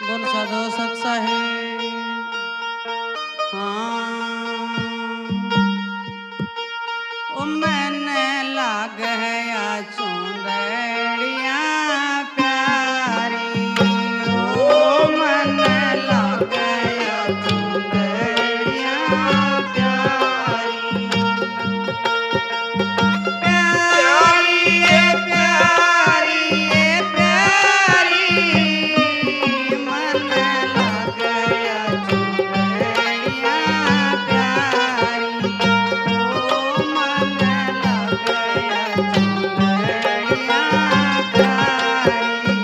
बोल साधो सत साहेब। हाँ ओ मैंने लाग है या चुंदड़िया प्यारी। ओ मैंने लाग है या चुंदड़िया प्यारी। प्यारी ये प्यारी ये प्यारी मन लग गया चुंदड़िया प्यारी। ओ मन लग गया चुंदड़िया प्यारी।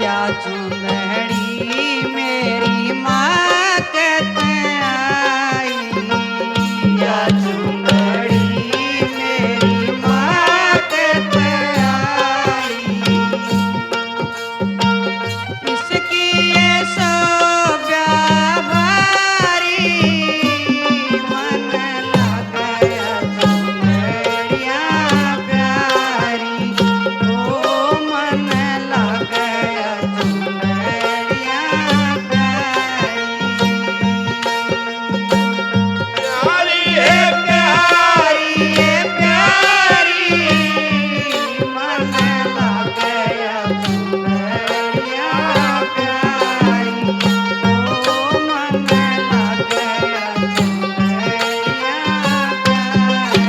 या चुंदड़ी मेरी माँ कहते आई। या चुंदड़ी मेरी माँ कहते आई। इसकी ये शोभा भारी मन लग गया चुंदड़िया प्यारी। ओ मन लग गया चुंदड़िया प्यारी। प्यारी है प्यारी ये प्यारी मन लग गया चुंदड़िया प्यारी। ओ मन लग गया चुंदड़िया प्यारी।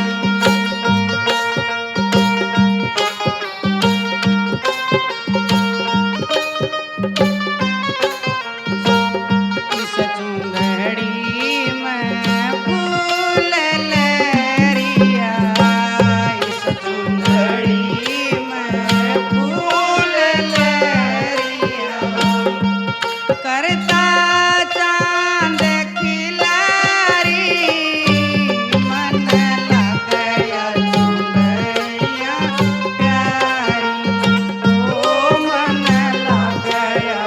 इस चुंदड़ी में फूल लहरिया। इस चुंदड़ी में फूल लहरिया। करता चांद खिलारी मन लग गया चुंदड़िया प्यारी। ओ मन लग गया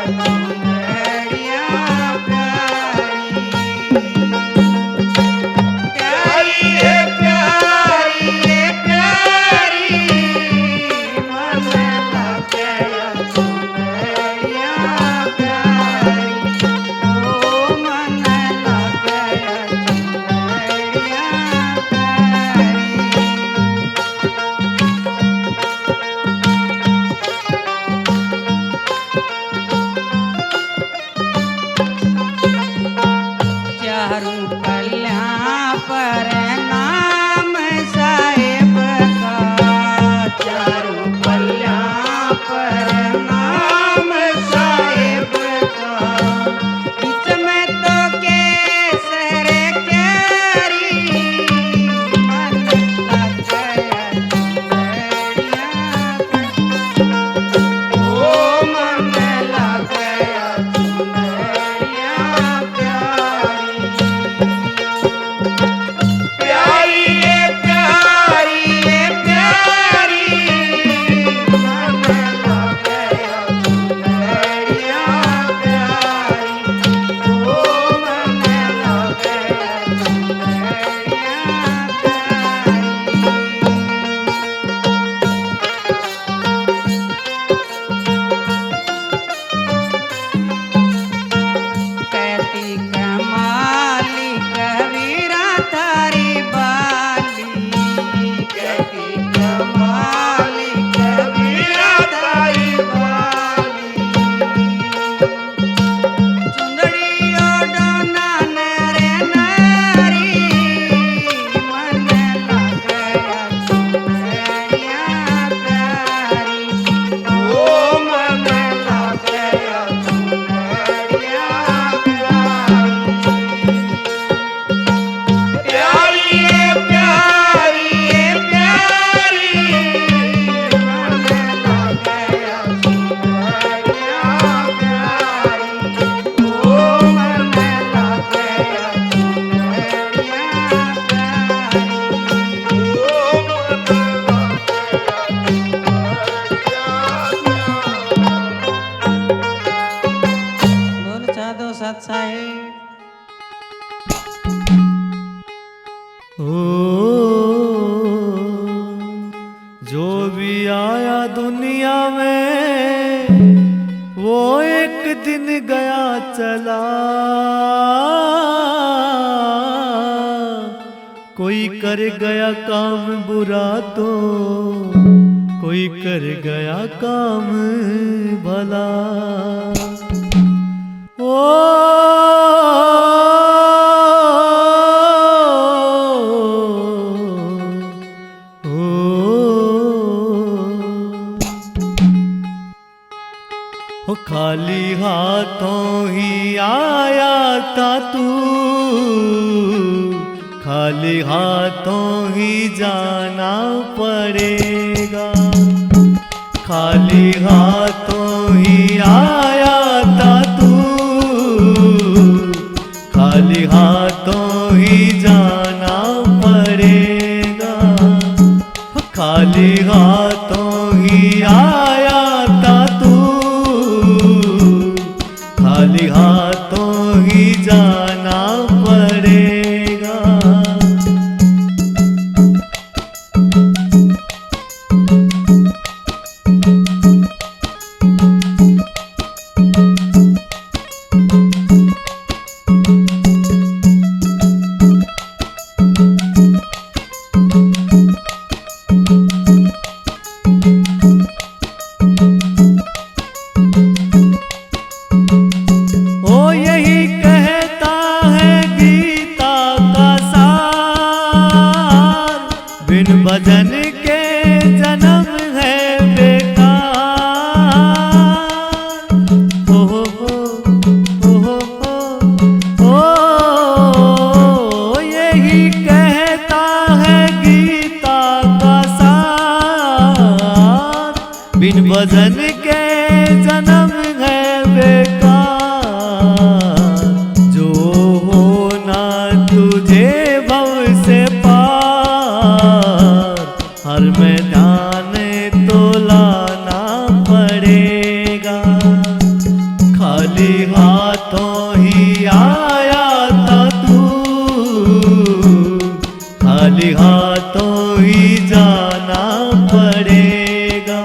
प्रसाद साहेब। जो भी आया दुनिया में वो एक दिन गया चला, कोई कर गया काम बुरा तो कोई कर गया काम भला। खाली हाथों ही आया था तू, खाली हाथों ही जाना पड़ेगा। खाली हाथों ही आया था तू, खाली हाथों ही जाना पड़ेगा। खाली हाथों ही आया था तू, खाली हाथों ही जाना पड़ेगा। भजन के जन्म है बेकार। यही कहता है गीता का सार, बिन भजन के जन्म है बेकार। जो होना तुझे भव से हर मैदान तो लाना पड़ेगा। खाली हाथों ही आया था तू, खाली हाथों ही जाना पड़ेगा।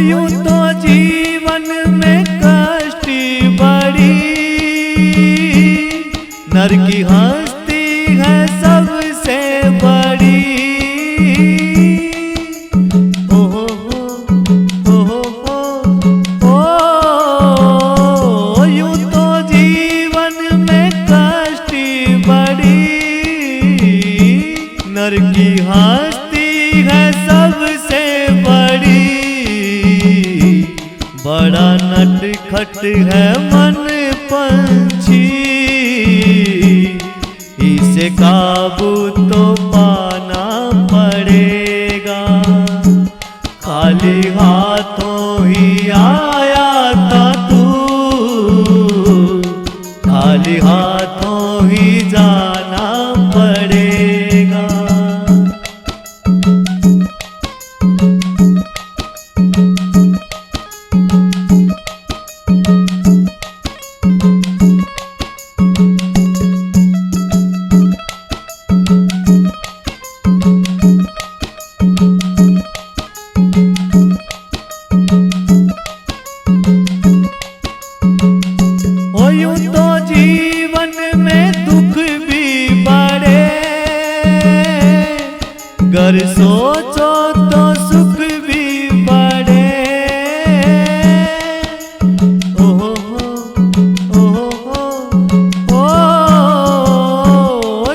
यूं तो जीवन में कष्ट बड़ी, नर की हस्ती है सबसे बड़ी। यूं तो जीवन में कष्ट बड़ी, नर की हस्ती है सबसे बड़ी। बड़ा नटखट है मन पंछी, इसे काबू तो पाना पड़ेगा। खाली हाथों ही आया था तू, खाली हाथों ही जाना पड़ेगा। यूं तो जीवन में दुख भी बड़े, गर सोचो तो सुख भी बड़े।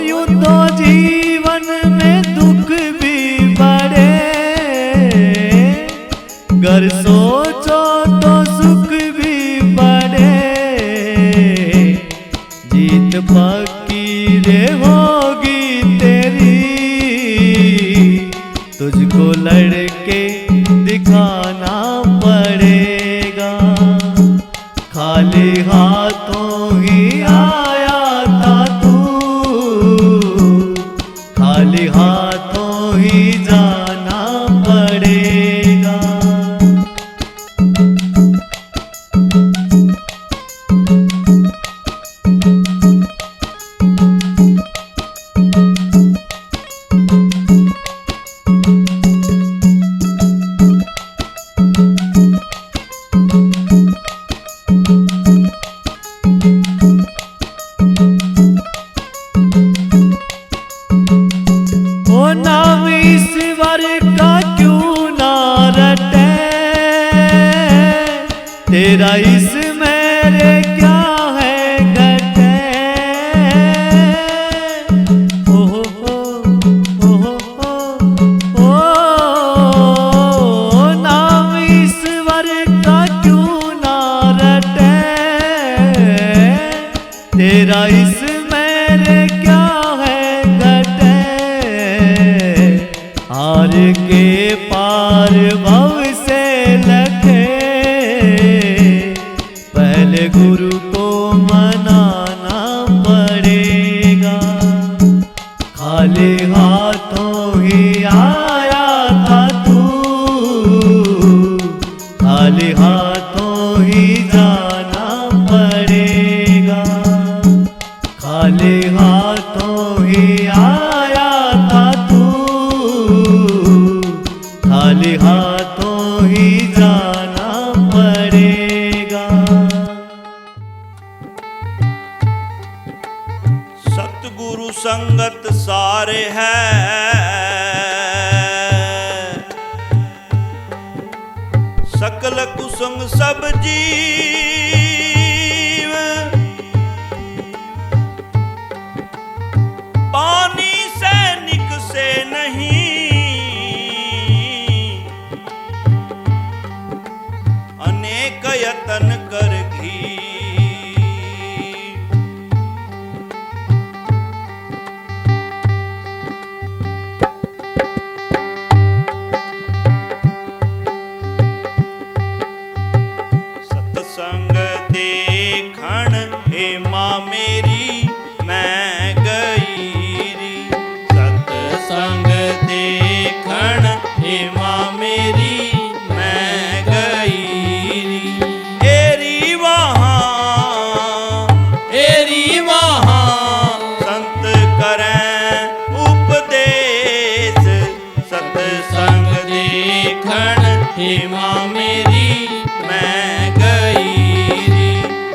यूं तो जीवन में दुख भी बड़े, गर सोचो तो सुख भी बड़े। जीत पक्की रे होगी तेरी, इसमें रे क्या है घटे, हार के पार भव से लखे, पहले गुरु को मनाना पड़ेगा। खाली हाथों ही आया था तू, खाली हाथों ही जाना पड़ेगा। खाली हाथों ही आया था तू, खाली हाथों ही जाना पड़ेगा। सतगुरु संगत सारे है, सकल कुसंग सब जीव, पानी से निकसे नहीं, अनेक यतन कर घी। सत्संग देखण हे माँ मेरी मैं गई री, सत्संग देखण हे माँ मेरी मैं गई री। एरी वहाँ संत करें उपदेश, सत्संग देखण हे माँ मेरी मैं गई री,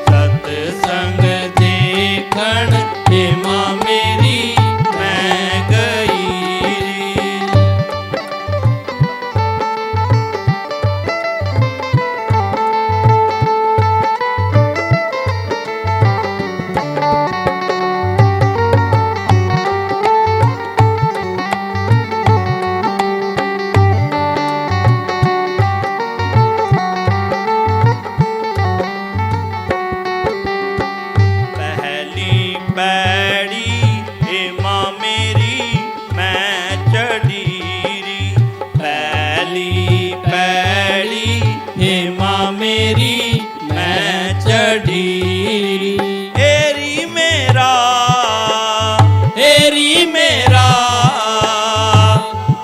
सत्संग देखण हे माँ मेरी मैं गई री। पहली पैड़ी हे माँ मेरी मैं चढ़ी री, पहली पैड़ी हे माँ मेरी मैं चढ़ी री। एरी मेरा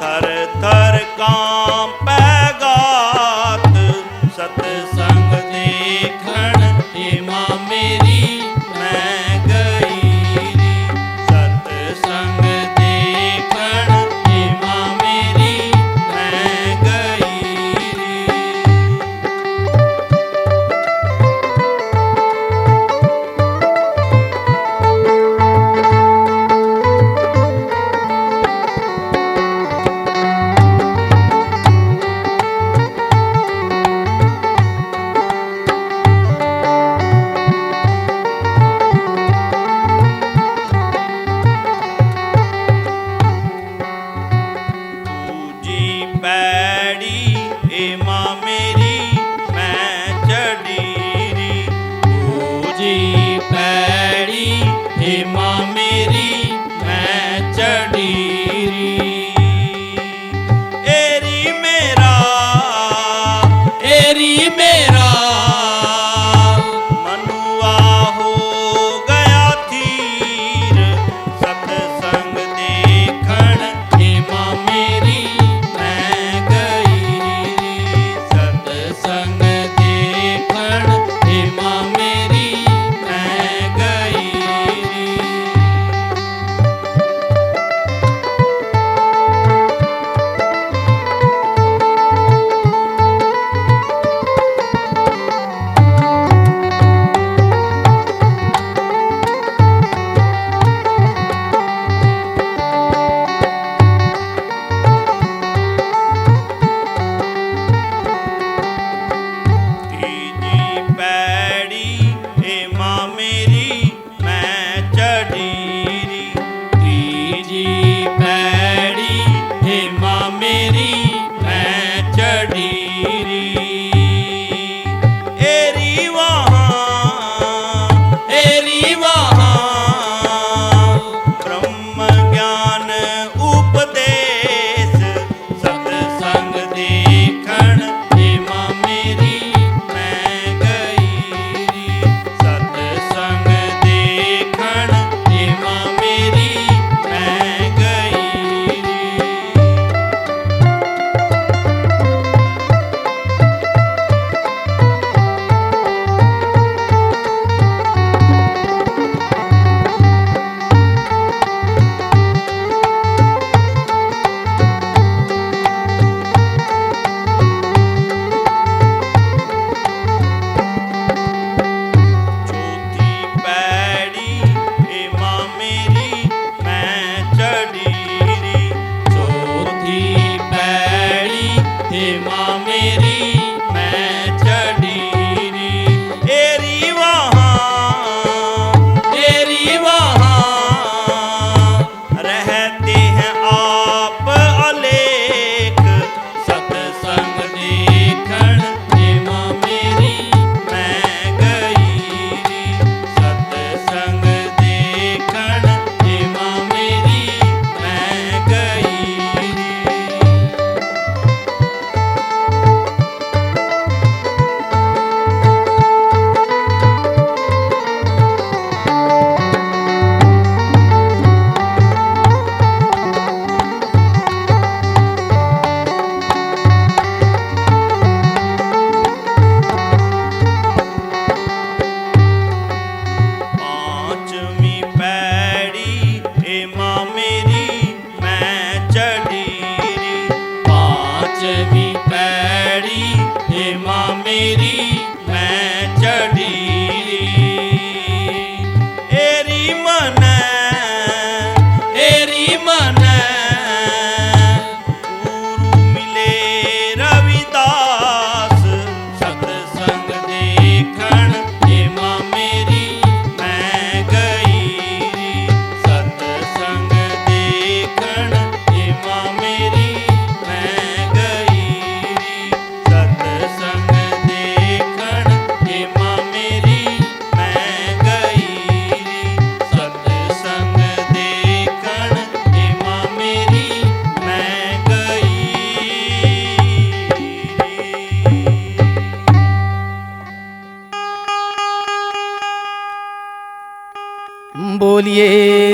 थर थर कांपे गात, सत्संग देखण हे माँ मेरी मैं गई री, सत्संग देखण हे माँ मेरी मैं गई री। दूजी पैड़ी हे माँ मेरी मैं चढ़ी री, दूजी पैड़ी हे माँ मेरी मैं चढ़ी री। एरी मेरा मनुआ हो गया थीर, सत्संग देखण हे माँ मेरी मैं गई री, सत्संग देखण हे माँ मेरी मैं गई री।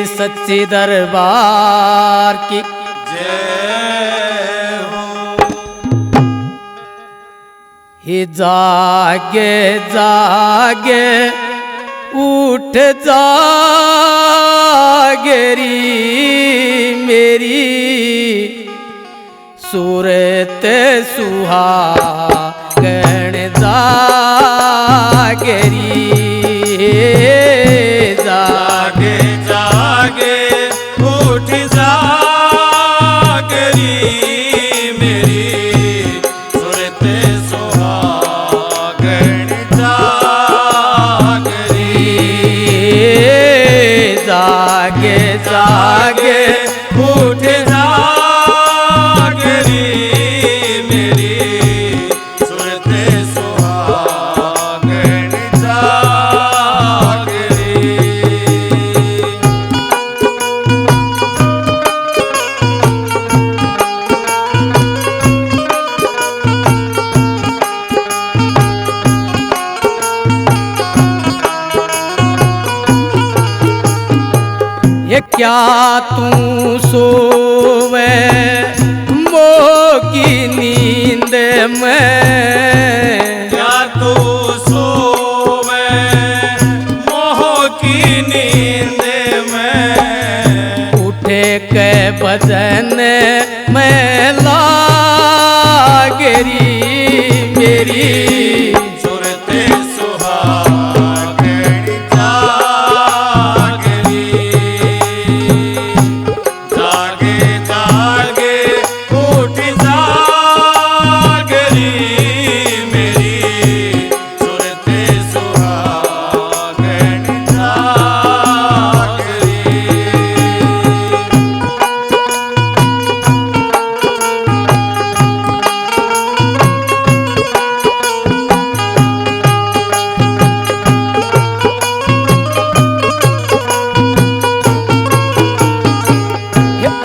सच्चे दरबार की जय हो। हे जागे जागे उठ जागरी मेरी सूरत सुहागण जागरी जागे जागे उठ जागरी मेरी सूरत सुहागण जागरी। जागे जागे उठ जागरी मेरी सूरत सुहागण जागरी। ये क्या तू सोवे मोह की नींद में क्या तू सोवे मोह की नींद में उठे के बदन में लागरी मेरी सूरत सुहागण जागरी। जागे जागे उठ जागरी मेरी सूरत सुहागण जागरी।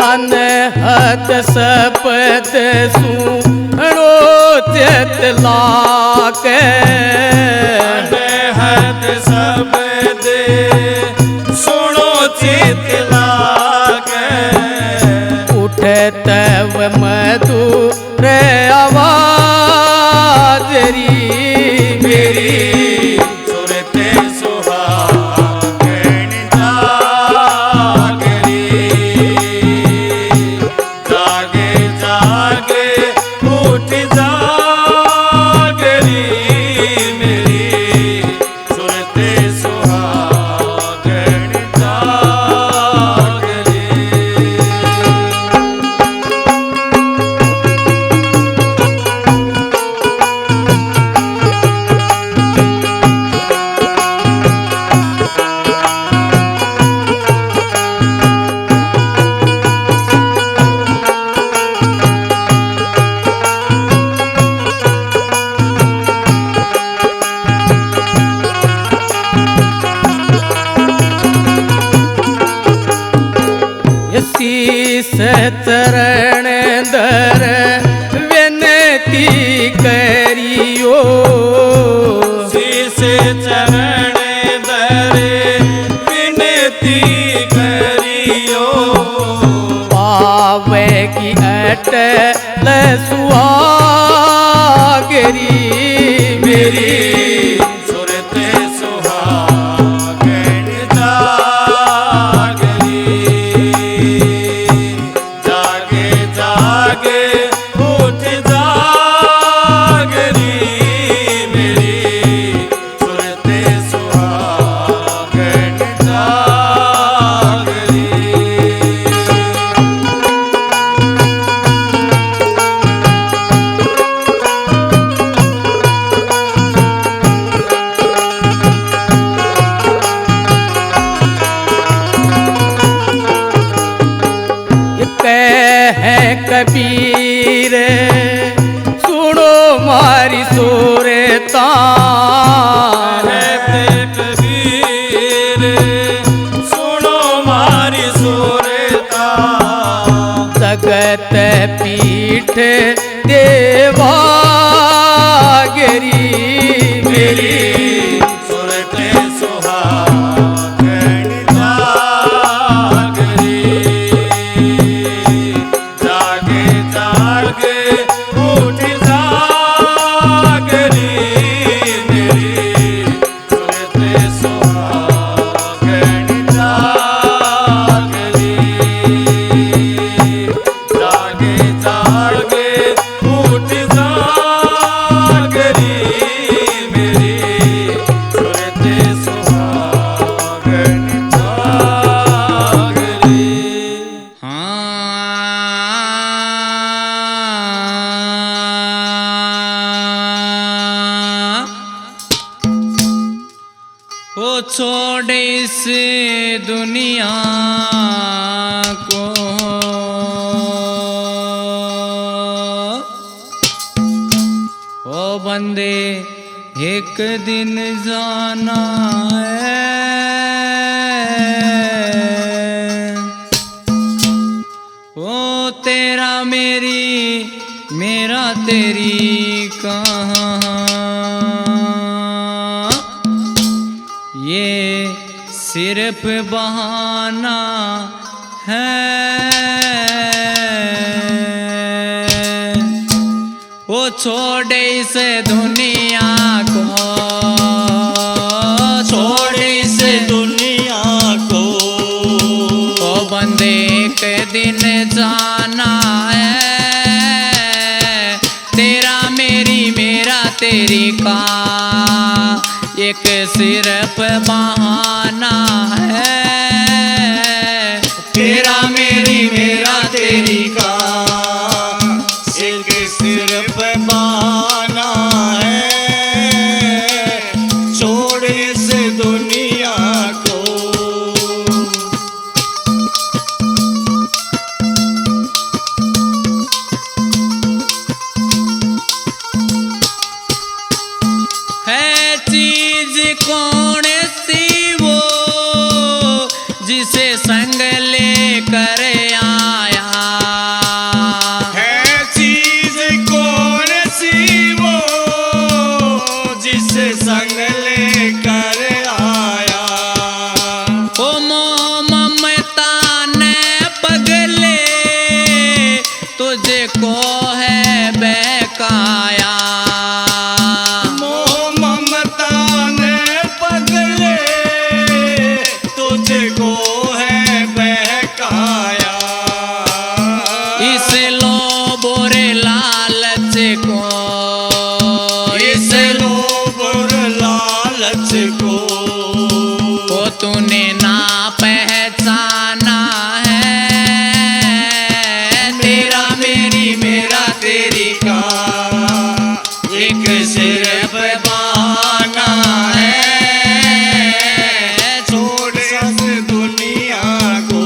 अनहद सपत सुनो चतला के अनहद शब्द सुनो चितला के उठे तव मधुर आवाजरी मेरी सूरत सुहागण जागरी। जागे जागे उठ जागरी मेरी सूरत सुहागण जागरी। शीस चरण दर विनती करियो शीस चरण दरे विनती करियो पावे की अटल सुहागरी मेरी सूरत सुहागण जागरी। जागे जागे उठ जागरी मेरी सूरत सुहागण जागरी। है कबीर सुनो मारी सोरता कहते कबीर सुनो मारी सुरता। जगत पीठ देवागरी मेरी सूरत सुहागण जागरी। एक दिन जाना है, ओ तेरा मेरी मेरा तेरी कहाँ, ये सिर्फ बहाना है। वो छोड़े इस दुनिया को, छोड़े इस दुनिया को, ओ बंदे एक दिन जाना है, तेरा मेरी मेरा तेरी का एक सिर्फ बहाना है। तेरा मेरी मेरा तेरी का एक सिर्फ बहाना है, छोड़ इस दुनिया को। है चीज कौन सी वो जिसे संग लेकर आया, है चीज कौन सी वो जिसे संग लेकर आया, ओ मोह ममता ने पगले तुझे को है बहकाया, मोह ममता ने पगले तुझको है बहकाया, इस लोभ और लालच को, इस लोभ और लालच को, ओ तूने ना पहचाना है, तेरा मेरी मेरा तेरी का एक सिर्फ बहाना है, छोड़ इस दुनिया को।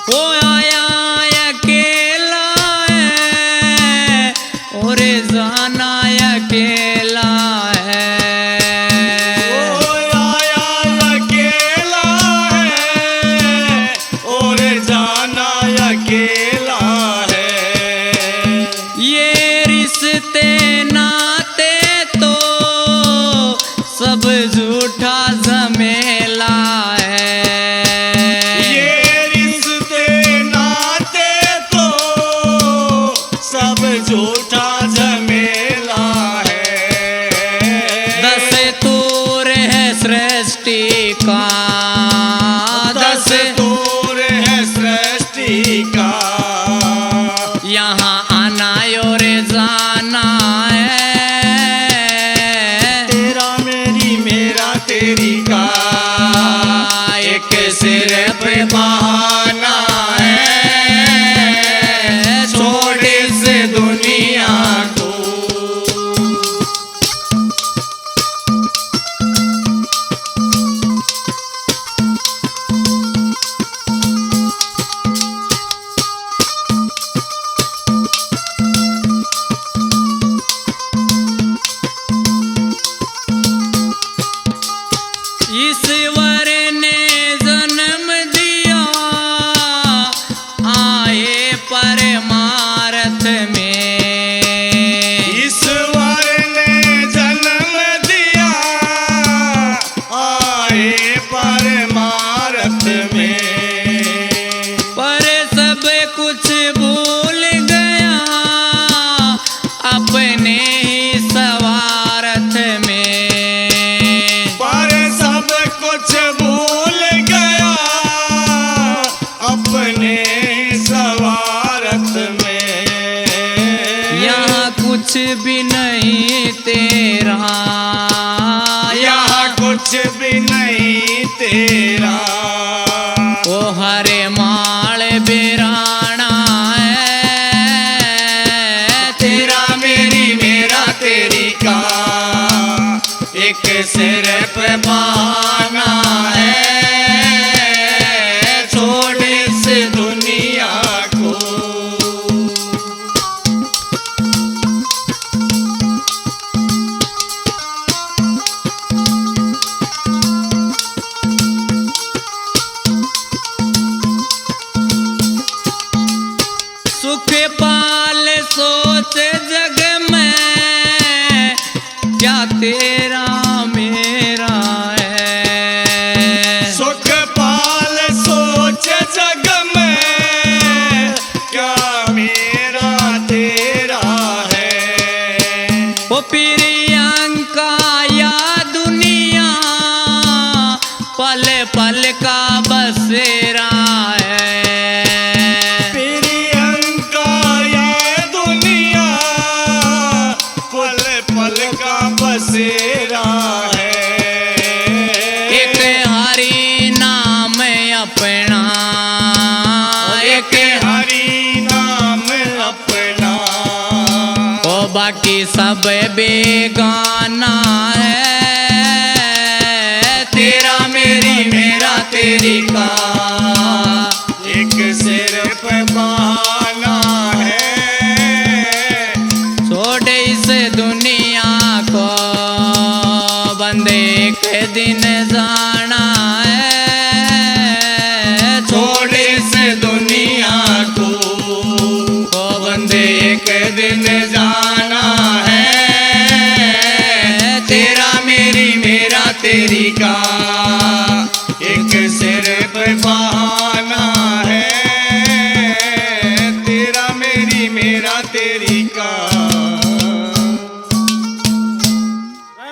वो आया अकेला है और जाना अकेला है, ओ आया अकेला है और जाना अकेला है, ये रिश्ते नाते तो सब झूठा झमेला है, ये रिश्ते नाते तो सब झूठा झमेला है। दस्तूर है सृष्टि का, दस्तूर है सृष्टि का, यहाँ आना और जाना है, तेरा मेरी मेरा तेरी का एक सिर्फ बहाना है, छोड़ इस दुनिया को। ईश्वर ने जन्म दिया आए परमार्थ में, ईश्वर ने जन्म दिया आए परमार्थ में, पर सब कुछ भूल गया अपने ही स्वार्थ में, पर सब कुछ भूल गया अपने स्वार्थ में। यहाँ कुछ भी नहीं तेरा, यहाँ कुछ भी नहीं तेरा, ओ हरे माल बिराना है, तेरा मेरी मेरा तेरी का एक सिर्फ बहाना है, सोच जग में क्या तेरा मेरा है। सुख पाल सोच जग में क्या मेरा तेरा है। ओ प्रियंका या दुनिया पल पल का बसेरा है। प्रियंका ये दुनिया पल पल का बसेरा है। एक हरि नाम अपना, एक हरि नाम अपना, ओ बाकी सब बेगाना है। तेरा मेरी मेरा तेरी का, एक सिर पे बहाना है। छोड़ इस दुनिया को बंदे एक दिन जाना है। छोड़ इस दुनिया को बंदे एक दिन जाना है। तेरा मेरी मेरा तेरी का, एक सिर पे बहाना है। तेरा मेरी मेरा तेरी का।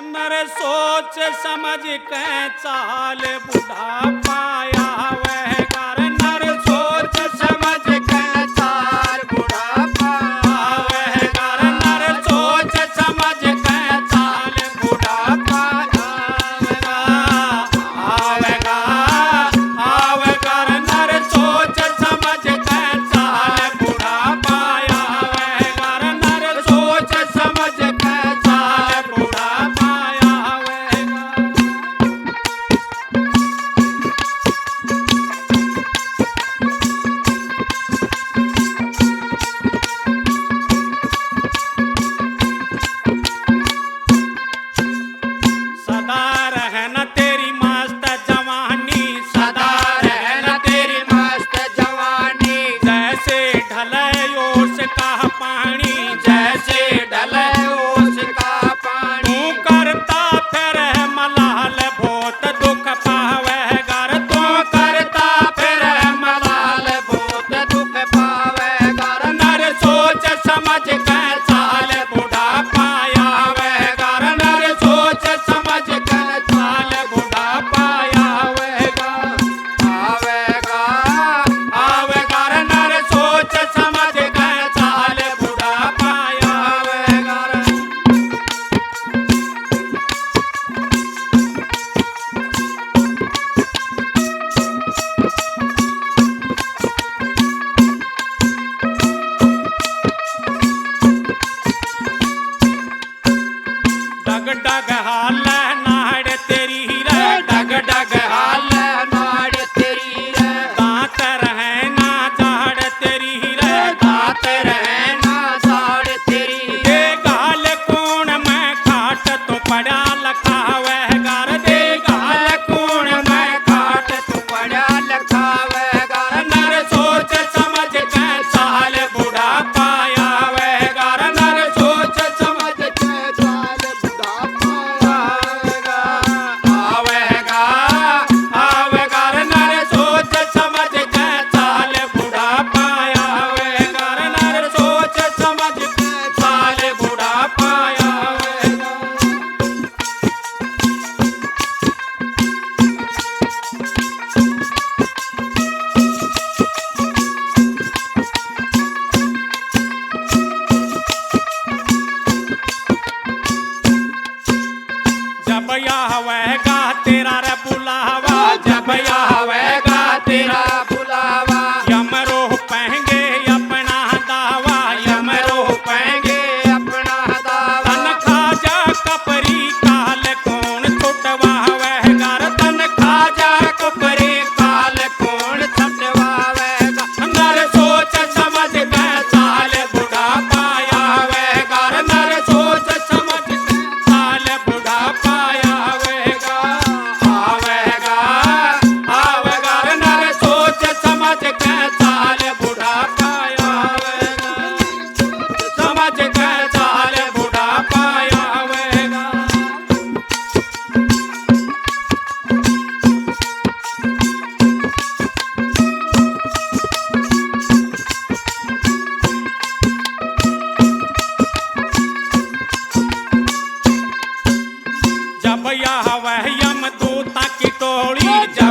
नर सोच समझ के चाल बुढ़ा पाया वह कर। नर सोच समझ के चाल बुढ़ा पाया वह कर। नर सोच समझ के चाल बुढ़ा पाया आवेगा आवेगा। नर सोच समझ के चाल बुढ़ा पाया वह कर। नर सोच समझ के चाल बुढ़ा पाया वह कर।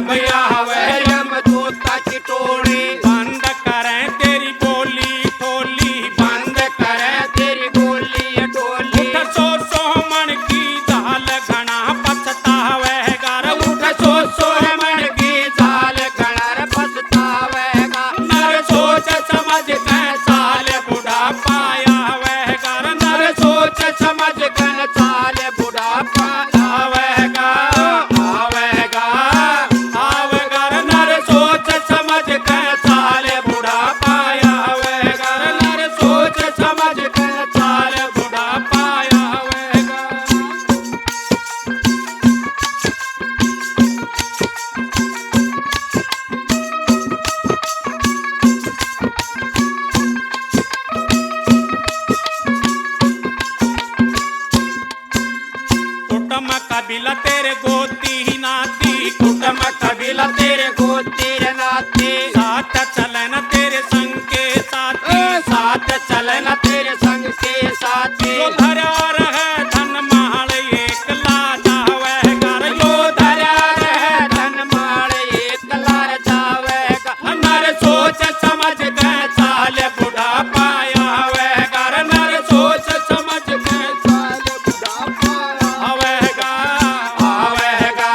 जब आवे यमदूता की टोली बंद करें तेरी बोली ठोली बंद करे तेरी बोली टोली उठ सो सो मन की जाल घना पछतावेगा रे उठ सो सो मन की जाल गणर पछतावेगा नर सोच समझ के साल बुढ़ापा आवेगा रे नर सोच समझ कर साल बुढ़ापा आवेगा आवेगा आवेगा रे नर सोच समझ के साल बुढ़ापा आवेगा रे नर सोच समझ के साल बुढ़ापा आवेगा कुटुंब कबीला तेरे गोती ही नाती कुटुंब कबीला तेरे को तेरे नाते साथ चलन तेरे संग के साथी साथ चलना तेरे संग के साथी जो धरा रहे धन माल एक लाजावेगा रे जो धरा रहे धन माल एक लार जावेगा नर सोच समझ के साल बुढ़ापा आवेगा रे नर सोच समझ के साल बुढ़ापा आवेगा आवेगा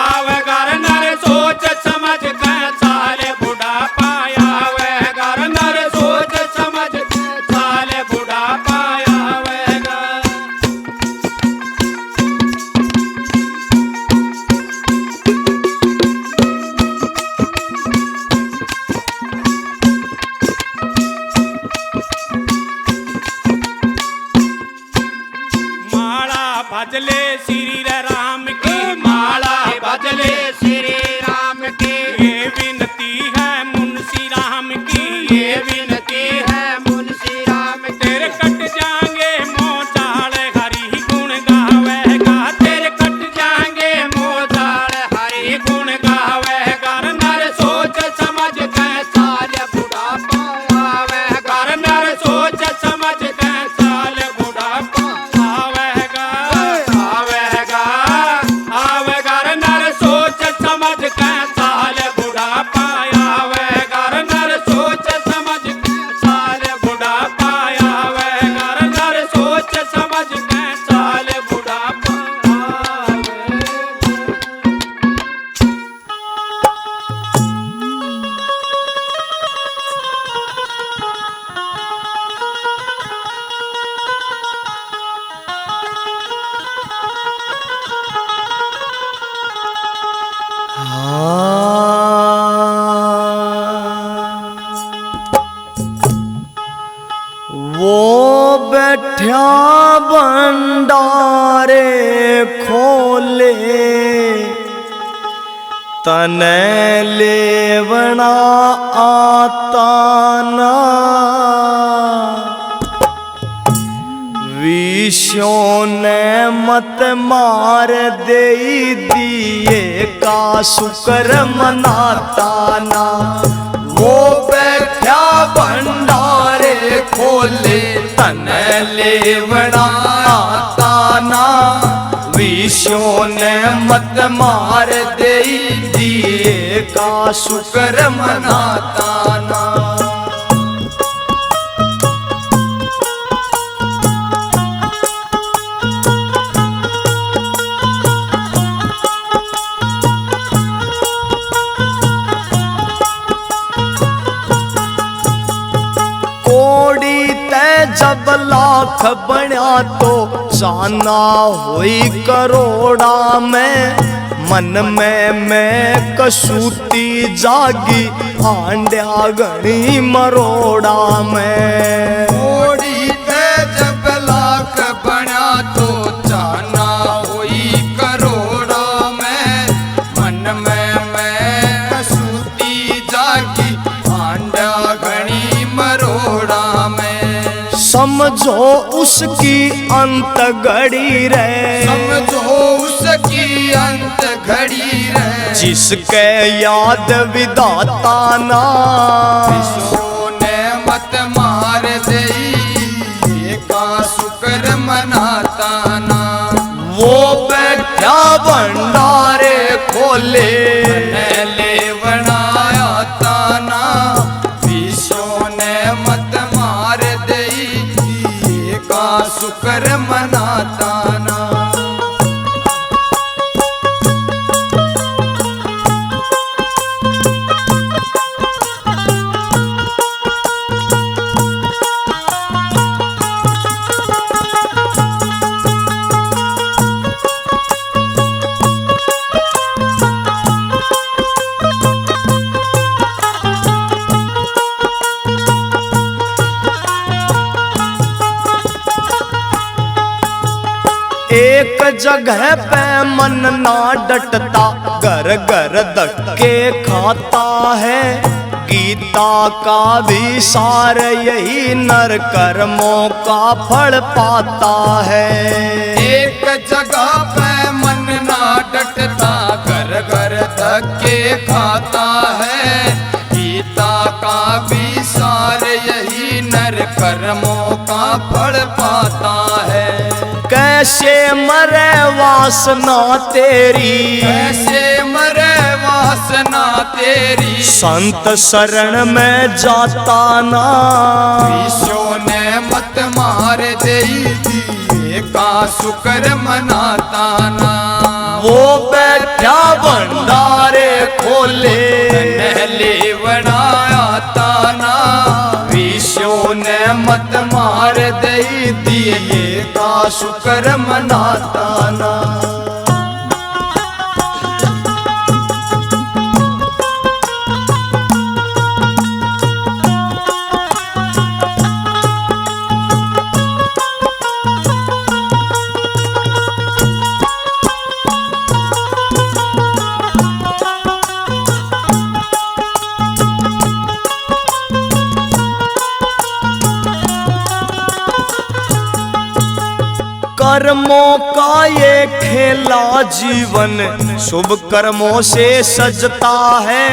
आवेगा रे नर सोच समझ के साल बुढ़ापा आवेगा रे नर सोच समझ के साल बुढ़ापा आवेगा माला भजले श्री राम की माला बदले श्री राम की ये विनती है मुंशी राम की ये विनती है मुंशी राम की तेरे कट जाएंगे मोचाल हरि गुण गावेगा तेरे कट जाएंगे मोदाल हरि गुण गावेगा नर सोच समझ के साल बुढ़ापा आवेगा नर सोच समझ के साल बुढ़ापा आवेगा आवेगा आवेगा रे नर सोच समझ के साल बुढ़ापा आवेगा रे नर सोच समझ के साल बुढ़ापा आवेगा रे नर सोच समझ के साल बुढ़ापा आवेगा वो बैठा भंडारे खोले तने लेवना आता ना विषयों ने मत मार दे दिए का शुक्र मनाता ना वो बैठा भंडारे खोले तन लेवना आता ना विषयों ने मत मार दे दिए का शुक्र मनाता ना जब लाख बना तो जाना हुई करोड़ा में मन में मैं कसूती जागी आंड्या गणी मरोड़ा में ओड़ी ते जब लाख बना तो जाना हुई करोड़ा में मन में मैं कसूती जागी आंडा घनी मरोड़ा में समझो उसकी अंत घड़ी रे समझो उसकी अंत घड़ी रे जिसके याद विदाता ना ने मत मार दई का शुक्र मनाता ना वो बैठा भंडारे खोले ले बनाया ताना विश्व ने मत मार दई दिए का शुक्र मनाता ना। एक जगह पे मन ना डटता घर घर धक्के खाता है। गीता का भी सार यही नर कर्मों का फल पाता है। एक जगह पे मन ना डटता घर घर धक्के खाता है। गीता का भी सार यही नर कर्मों का फल पाता है। कैसे मरे वासना तेरी, कैसे मरे वासना तेरी, संत शरण में जाता ना। विश्व ने मत मार देई दिए का शुक्र मनाता ना। वो बैठा भंडारे खोले ले बनाया ताना विश्व ने मत मार दई दिए का शुक्र मनाता ना। कर्मों का ये खेला जीवन शुभ कर्मों से सजता है।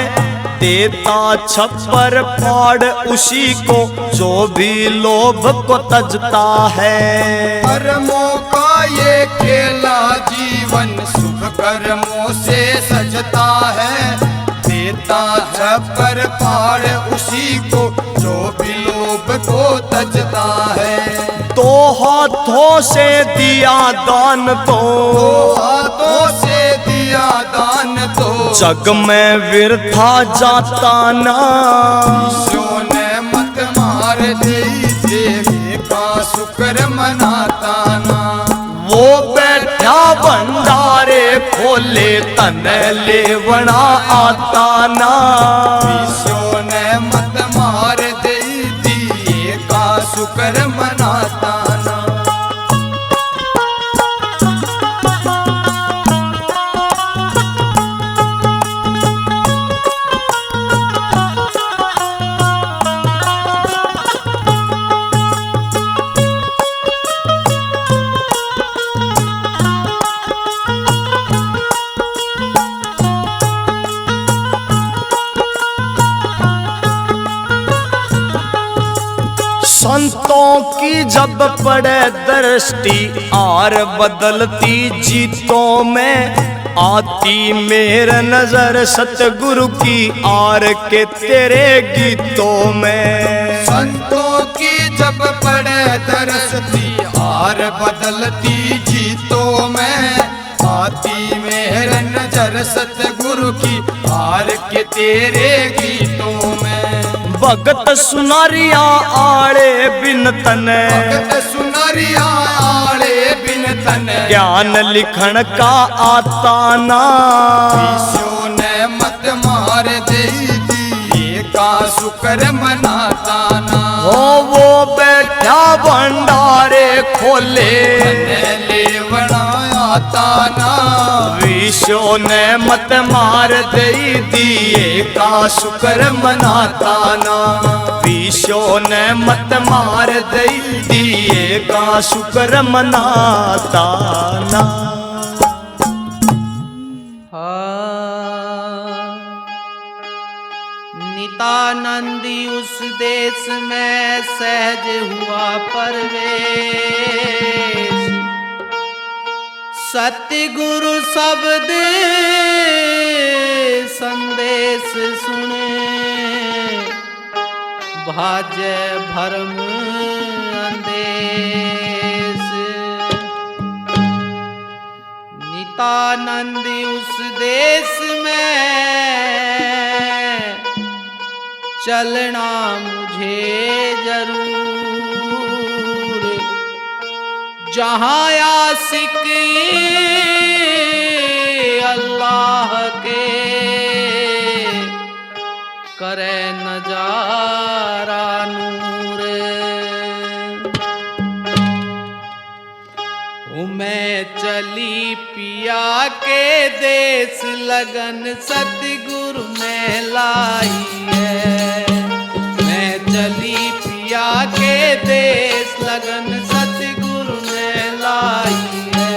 देता छप्पर फाड़ उसी को जो भी लोभ को तजता है। कर्मों का ये खेला जीवन शुभ कर्मों से सजता है। देता छप्पर फाड़ उसी को जो भी लोभ को तजता है। तो हाथों से दिया दान तो हाथों से दिया दान तो जग में व्यर्था जाता ना। विश्व ने मत मार दई देवे का शुक्र मनाता ना। वो बैठा भंडारे खोले तन लेवना आता ना। विश्व ने मत मार दई दिए का शुक्र मनाता ना। संतों की जब पड़े दृष्टि आर बदलती जीतों में। आती मेर नजर सतगुरु की आर के तेरे गीतों में। संतों की जब पड़े दरसती आर बदलती जीतों में। आती मेर नजर सतगुरु की आर के तेरे गीतों में। भगत सुनारिया आड़े बिन तने, भगत सुनारिया आड़े बिन तने। ज्ञान लिखण का आता ना। विश्व ने मत मार दई दिए का शुक्र मनाता ना। वो बैठा भंडारे खोले ले बनाया ताना। विश्व ने मत मार दई दिए का शुक्र मनाता ना। विश्व ने मत मार दई दिए का शुक्र मनाता ना। नितानंदी उस देश में सहज हुआ परवेश। सतगुरु शब्द संदेश सुने भाजे भरम अंदेश। नितानंद उस देश में चलना मुझे जरूर, जहाँ आशिक अल्लाह के करे नजारा नूर। मैं चली पिया के देश लगन सतगुरु ने लाई है। मैं चली पिया के देश लगन सतगुरु ने लाई है।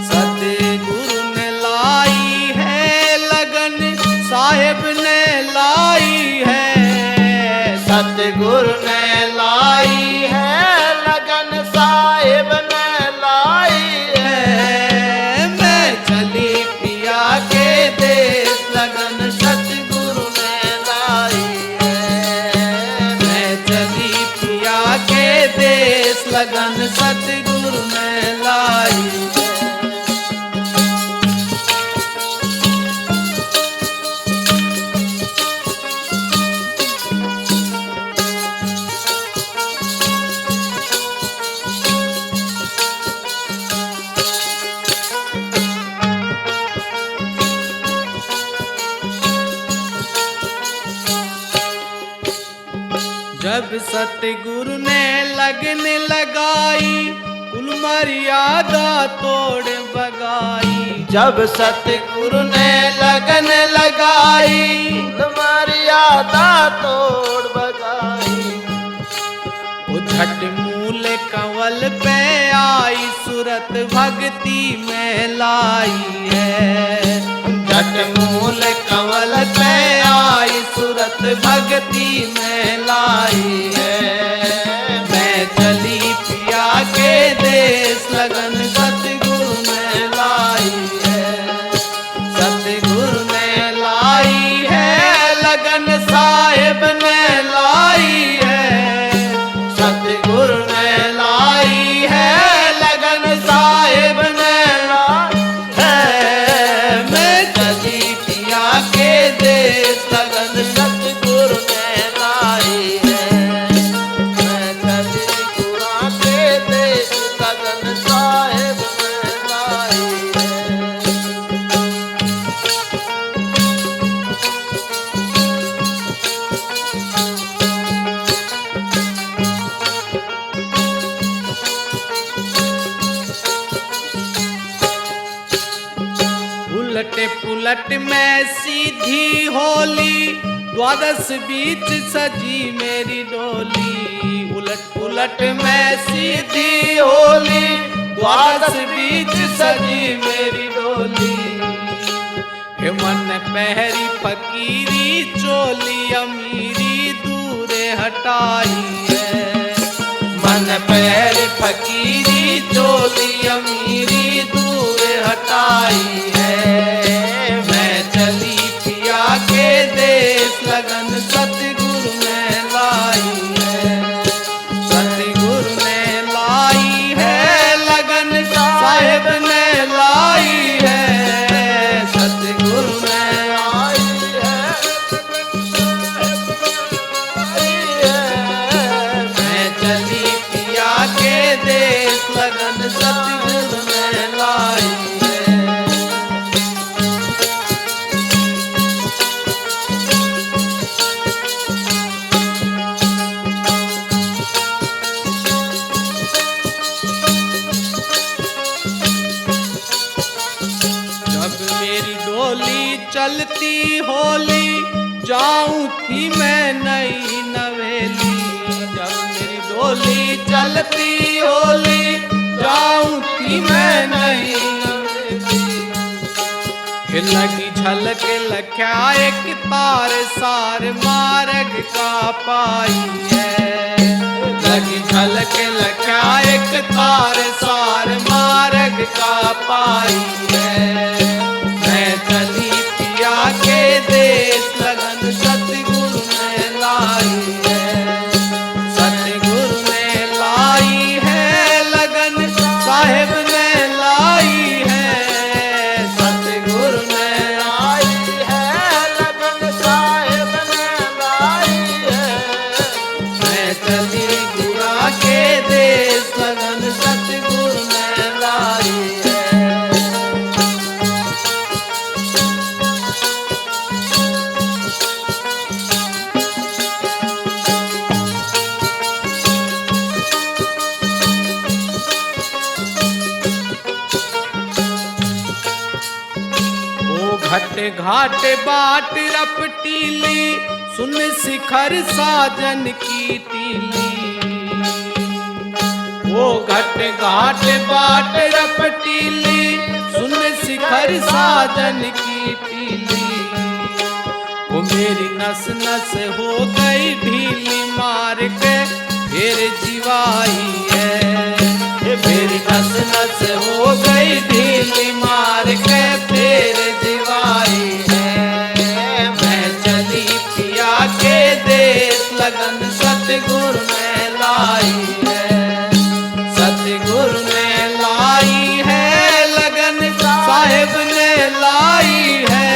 सतगुरु ने लाई है लगन साहेब ने लाई है। सतगुरु ने लाई है लगन साहेब ने लाई है। मैं चली पिया के देश लगन सतगुरु ने लाई है। मैं चली पिया के देश लगन सतगुरु ने लाई है। जब सतगुरु ने लगन लगाई कुल मर्यादा तोड़ बगाई। जब सतगुरु ने लगन लगाई कुल मर्यादा तोड़ बगाई। वो झट मूल कंवल पे आई सूरत भक्ति में लाई है। झट मूल कंवल पे आई सूरत भक्ति में लाई है। मैं चली पिया के देश लगन सतगुरु ने लाई है। सतगुरु ने लाई है लगन साहेब ने लाई है। सतगुरु ने लाई है लगन साहेब ने लाई है। मैं चली पिया के देश लगन सतगुरु ने लाई है। मैं चली पुरा के देश लगन साहेब ने लाई है। उलट पुलट में सीधी होली द्वादश बीच सजी मेरी डोली। उलट पुलट में सीधी होली द्वादश बीच सजी मेरी डोली। हे मन पहरी फकीरी चोली अमीरी दूरे हटाई है। मन पहरी फकीरी चोली अमीरी दूरे हटाई है। मैं चली पिया के देश लगन सतगुरु ने लाई है। सतगुरु ने लाई है लगन साहेब ने लाई है। सतगुरु ने लाई है। मैं चली पिया के देश लगन सतगुरु ने लाई है। चलती होली जाऊं थी मैं नई नवेली। जब मेरी डोली चलती होली जाऊं थी मैं नई नवेली। लगी झलक लख्या एक तार सार मार्ग का पाई है। लगी झलक लख्या एक तार सार मार्ग का पाई है। मैं चली पिया घट घाट बाट रपटीली, सुन शिखर साजन की टीली। वो घट घाट बाट रपटीली, सुन शिखर साजन की टीली। वो मेरी नस नस हो गई ढीली, मार के फिर जीवाई है। मेरी नस नस हो गई ढीली, मार के फिर जीवाई है। मैं चली पिया के देश, लगन सतगुरु ने लाई है। सतगुरु ने लाई है, लगन साहिब ने लाई है।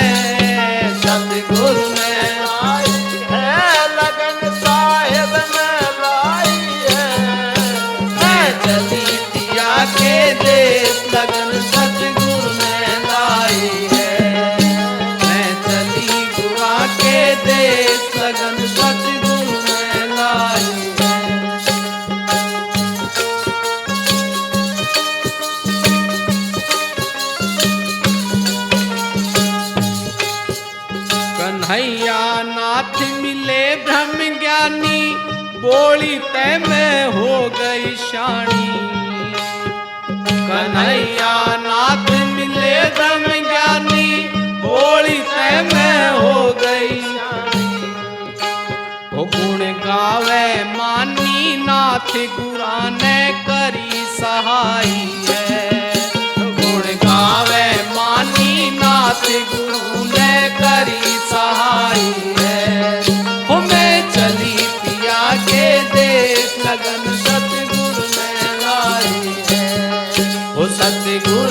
सतगुरु ने लाई है, लगन साहिब ने लाई है। मैं चली पिया के देश, लगन सतगुरु ने लाई है। मैं चली गुआ के देश, लगन सतगुरु ने लाई है। कन्हैया नाथ मिले ब्रह्म ज्ञानी, बोली तय में हो गई शानी। कन्हैया नाथ मिले ब्रह्म ज्ञानी, बोली तय में हो गई शानी। वो गुण गावे मानी, नाथ गुरा ने करी सहाई है। गुण गावे मानी, नाथ गुरु ने करी सहाई है। वो मैं चली पिया के देश, लगन सतगुरु ने लाई है। वो सतगुरु